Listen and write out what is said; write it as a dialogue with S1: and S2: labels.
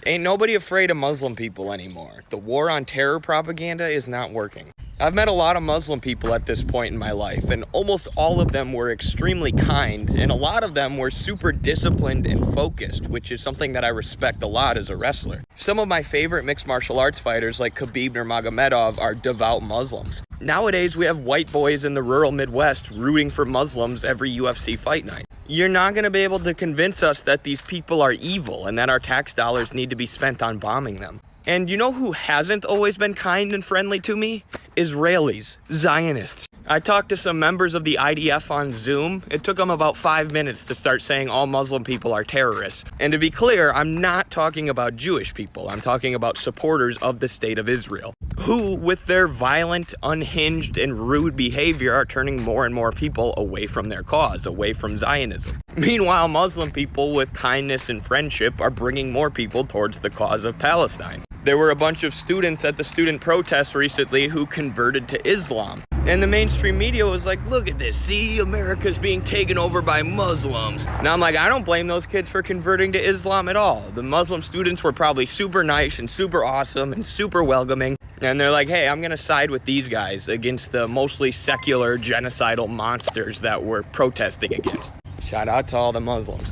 S1: Ain't nobody afraid of Muslim people anymore. The war on terror propaganda is not working. I've met a lot of Muslim people at this point in my life, and almost all of them were extremely kind, and a lot of them were super disciplined and focused, which is something that I respect a lot as a wrestler. Some of my favorite mixed martial arts fighters like Khabib Nurmagomedov are devout Muslims. Nowadays, we have white boys in the rural Midwest rooting for Muslims every UFC fight night. You're not going to be able to convince us that these people are evil and that our tax dollars need to be spent on bombing them. And you know who hasn't always been kind and friendly to me? Israelis, Zionists. I talked to some members of the IDF on Zoom. It took them about 5 minutes to start saying all Muslim people are terrorists. And to be clear, I'm not talking about Jewish people. I'm talking about supporters of the state of Israel, who, with their violent, unhinged, and rude behavior, are turning more and more people away from their cause, away from Zionism. Meanwhile, Muslim people with kindness and friendship are bringing more people towards the cause of Palestine. There were a bunch of students at the student protests recently who converted to Islam. And the mainstream media was like, look at this, see, America's being taken over by Muslims. Now I'm like, I don't blame those kids for converting to Islam at all. The Muslim students were probably super nice and super awesome and super welcoming. And they're like, hey, I'm gonna side with these guys against the mostly secular genocidal monsters that we're protesting against. Shout out to all the Muslims.